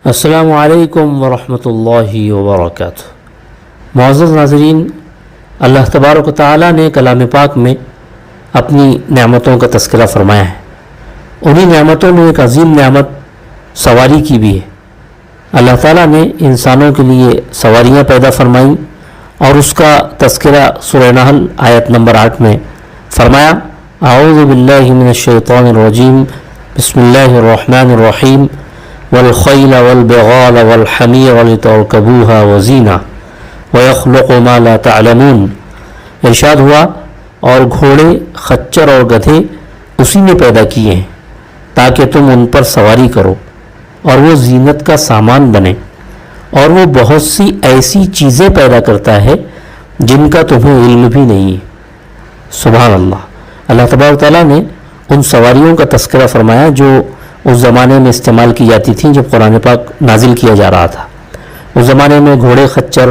السلام علیکم ورحمۃ اللہ وبرکاتہ۔ معزز ناظرین، اللہ تبارک و تعالیٰ نے کلام پاک میں اپنی نعمتوں کا تذکرہ فرمایا ہے۔ انہی نعمتوں میں ایک عظیم نعمت سواری کی بھی ہے۔ اللہ تعالیٰ نے انسانوں کے لیے سواریاں پیدا فرمائیں اور اس کا تذکرہ سورہ نحل آیت نمبر 8 میں فرمایا، اعوذ باللہ من الشیطان الرجیم، بسم اللہ الرحمن الرحیم، والخیل والبغال والحمیر لترکبوها وزینہ ویخلق ما لا تعلمون۔ ارشاد ہوا، اور گھوڑے، خچر اور گدھے اسی نے پیدا کیے ہیں تاکہ تم ان پر سواری کرو اور وہ زینت کا سامان بنے، اور وہ بہت سی ایسی چیزیں پیدا کرتا ہے جن کا تمہیں علم بھی نہیں ہے۔ سبحان اللہ۔ اللہ تبارک تعالیٰ نے ان سواریوں کا تذکرہ فرمایا جو اس زمانے میں استعمال کی جاتی تھیں جب قرآن پاک نازل کیا جا رہا تھا۔ اس زمانے میں گھوڑے، خچر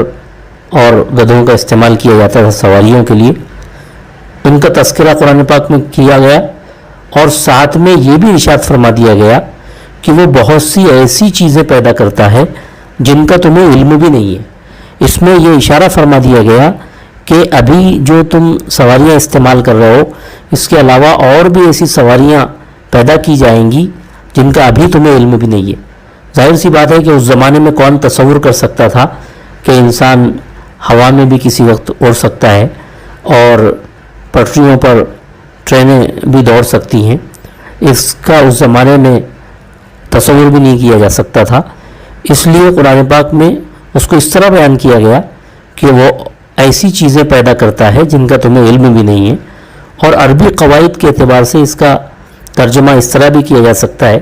اور گدھوں کا استعمال کیا جاتا تھا سواریوں کے لیے۔ ان کا تذکرہ قرآن پاک میں کیا گیا اور ساتھ میں یہ بھی ارشاد فرما دیا گیا کہ وہ بہت سی ایسی چیزیں پیدا کرتا ہے جن کا تمہیں علم بھی نہیں ہے۔ اس میں یہ اشارہ فرما دیا گیا کہ ابھی جو تم سواریاں استعمال کر رہے ہو، اس کے علاوہ اور بھی ایسی سواریاں پیدا کی جائیں گی جن کا ابھی تمہیں علم بھی نہیں ہے۔ ظاہر سی بات ہے کہ اس زمانے میں کون تصور کر سکتا تھا کہ انسان ہوا میں بھی کسی وقت اڑ سکتا ہے اور پٹریوں پر ٹرینیں بھی دوڑ سکتی ہیں۔ اس کا اس زمانے میں تصور بھی نہیں کیا جا سکتا تھا۔ اس لیے قرآن پاک میں اس کو اس طرح بیان کیا گیا کہ وہ ایسی چیزیں پیدا کرتا ہے جن کا تمہیں علم بھی نہیں ہے، اور عربی قواعد کے اعتبار سے اس کا ترجمہ اس طرح بھی کیا جا سکتا ہے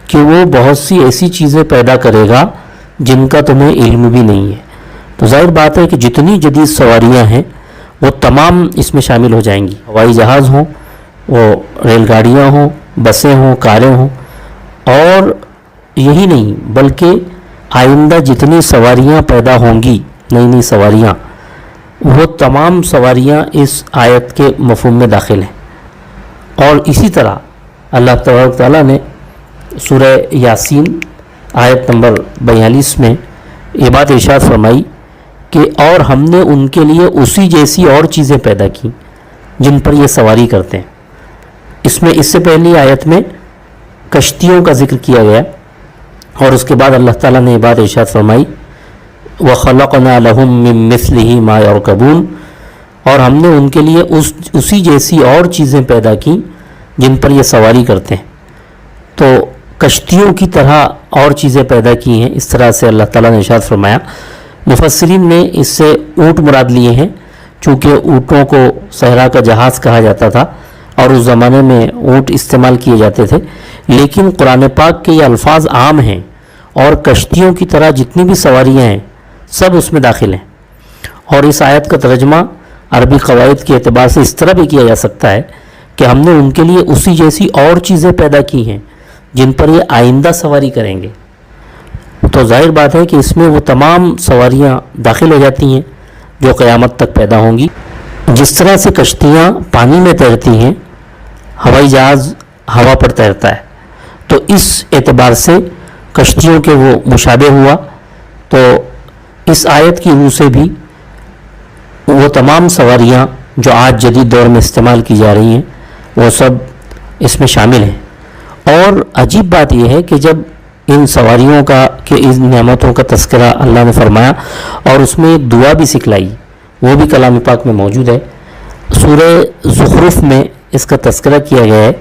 کہ وہ بہت سی ایسی چیزیں پیدا کرے گا جن کا تمہیں علم بھی نہیں ہے۔ تو ظاہر بات ہے کہ جتنی جدید سواریاں ہیں وہ تمام اس میں شامل ہو جائیں گی، ہوائی جہاز ہوں، وہ ریل گاڑیاں ہوں، بسیں ہوں، کاریں ہوں، اور یہی نہیں بلکہ آئندہ جتنی سواریاں پیدا ہوں گی، نئی نئی سواریاں، وہ تمام سواریاں اس آیت کے مفہوم میں داخل ہیں۔ اور اسی طرح اللہ تبارک تعالیٰ نے سورہ یاسین آیت نمبر 42 میں یہ بات ارشاد فرمائی کہ اور ہم نے ان کے لیے اسی جیسی اور چیزیں پیدا کی جن پر یہ سواری کرتے ہیں۔ اس میں اس سے پہلی آیت میں کشتیوں کا ذکر کیا گیا، اور اس کے بعد اللہ تعالیٰ نے یہ بات ارشاد فرمائی، وَخَلَقْنَا لَهُم مِّن مِّثْلِهِ مَا يَرْكَبُونَ، اور ہم نے ان کے لیے اسی جیسی اور چیزیں پیدا کی جن پر یہ سواری کرتے ہیں۔ تو کشتیوں کی طرح اور چیزیں پیدا کی ہیں، اس طرح سے اللہ تعالیٰ نے ارشاد فرمایا۔ مفسرین نے اس سے اونٹ مراد لیے ہیں، چونکہ اونٹوں کو صحرا کا جہاز کہا جاتا تھا اور اس زمانے میں اونٹ استعمال کیے جاتے تھے، لیکن قرآن پاک کے یہ الفاظ عام ہیں، اور کشتیوں کی طرح جتنی بھی سواریاں ہیں سب اس میں داخل ہیں۔ اور اس آیت کا ترجمہ عربی قواعد کے اعتبار سے اس طرح بھی کیا جا سکتا ہے کہ ہم نے ان کے لیے اسی جیسی اور چیزیں پیدا کی ہیں جن پر یہ آئندہ سواری کریں گے۔ تو ظاہر بات ہے کہ اس میں وہ تمام سواریاں داخل ہو جاتی ہیں جو قیامت تک پیدا ہوں گی۔ جس طرح سے کشتیاں پانی میں تیرتی ہیں، ہوائی جہاز ہوا پر تیرتا ہے، تو اس اعتبار سے کشتیوں کے وہ مشابہ ہوا۔ تو اس آیت کی روح سے بھی وہ تمام سواریاں جو آج جدید دور میں استعمال کی جا رہی ہیں وہ سب اس میں شامل ہیں۔ اور عجیب بات یہ ہے کہ جب ان سواریوں کا کہ ان نعمتوں کا تذکرہ اللہ نے فرمایا اور اس میں ایک دعا بھی سکھلائی، وہ بھی کلام پاک میں موجود ہے۔ سورہ زخرف میں اس کا تذکرہ کیا گیا ہے۔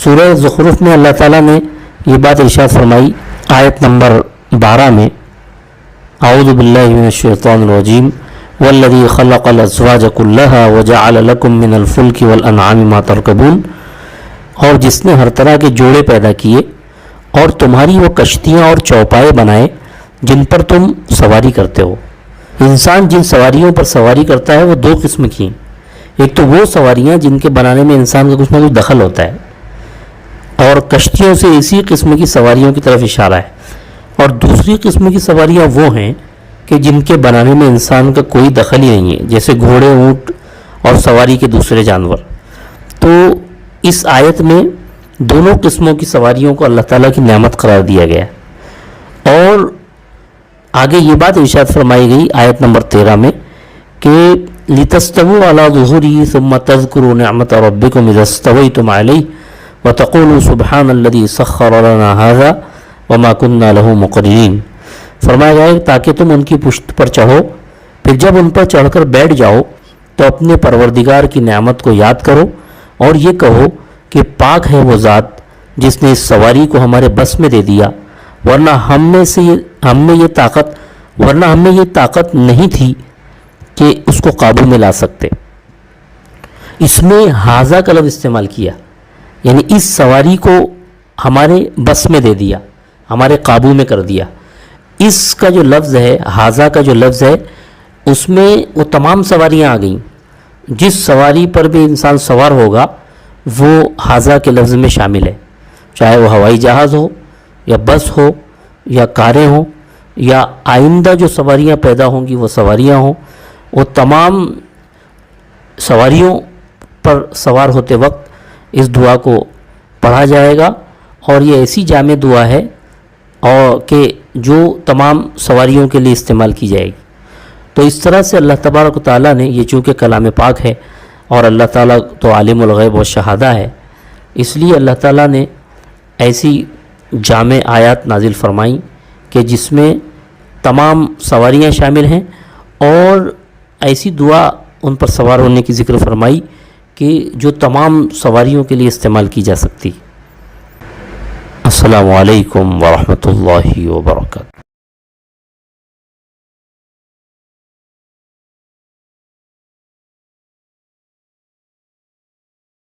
سورہ زخرف میں اللہ تعالیٰ نے یہ بات ارشاد فرمائی آیت نمبر 12 میں، اعوذ باللہ من الشیطان الرجیم، والذی خلق الازواج کلها وجعل لکم من الفلک والانعام ما ترکبون، اور جس نے ہر طرح کے جوڑے پیدا کیے اور تمہاری وہ کشتیاں اور چوپائے بنائے جن پر تم سواری کرتے ہو۔ انسان جن سواریوں پر سواری کرتا ہے وہ دو قسم کی ہیں۔ ایک تو وہ سواریاں جن کے بنانے میں انسان کا کچھ نہ کچھ دخل ہوتا ہے، اور کشتیوں سے اسی قسم کی سواریوں کی طرف اشارہ ہے۔ اور دوسری قسم کی سواریاں وہ ہیں کہ جن کے بنانے میں انسان کا کوئی دخل ہی نہیں ہے، جیسے گھوڑے، اونٹ اور سواری کے دوسرے جانور۔ تو اس آیت میں دونوں قسموں کی سواریوں کو اللہ تعالیٰ کی نعمت قرار دیا گیا ہے۔ اور آگے یہ بات ارشاد فرمائی گئی آیت نمبر 13 میں کہ لِتَسْتَوُوا عَلَى ظُهُورِهِ ثُمَّ تَذْكُرُوا نِعْمَةَ رَبِّكُمْ إِذَا اسْتَوَيْتُمْ عَلَيْهِ وَتَقُولُوا سُبْحَانَ الَّذِي سَخَّرَ لَنَا هَذَا وَمَا كُنَّا لَهُ مُقْرِنِينَ، فرمایا گیا تاکہ تم ان کی پشت پر چڑھو، پھر جب ان پر چڑھ کر بیٹھ جاؤ تو اپنے پروردگار کی نعمت کو یاد کرو اور یہ کہو کہ پاک ہے وہ ذات جس نے اس سواری کو ہمارے بس میں دے دیا، ورنہ ہم میں یہ طاقت نہیں تھی کہ اس کو قابو میں لا سکتے۔ اس میں ہاذا کا لفظ استعمال کیا، یعنی اس سواری کو ہمارے بس میں دے دیا، ہمارے قابو میں کر دیا۔ اس کا جو لفظ ہے، ہاذا کا جو لفظ ہے، اس میں وہ تمام سواریاں آ گئیں، جس سواری پر بھی انسان سوار ہوگا وہ ہاذا کے لفظ میں شامل ہے، چاہے وہ ہوائی جہاز ہو یا بس ہو یا کاریں ہوں یا آئندہ جو سواریاں پیدا ہوں گی وہ سواریاں ہوں، وہ تمام سواریوں پر سوار ہوتے وقت اس دعا کو پڑھا جائے گا، اور یہ ایسی جامع دعا ہے اور کہ جو تمام سواریوں کے لیے استعمال کی جائے گی۔ تو اس طرح سے اللہ تبارک و تعالیٰ نے، یہ چونکہ کلام پاک ہے اور اللہ تعالیٰ تو عالم الغیب و شہادہ ہے، اس لیے اللہ تعالیٰ نے ایسی جامع آیات نازل فرمائیں کہ جس میں تمام سواریاں شامل ہیں، اور ایسی دعا ان پر سوار ہونے کی ذکر فرمائی کہ جو تمام سواریوں کے لیے استعمال کی جا سکتی۔ السلام علیکم ورحمۃ اللہ وبرکاتہ۔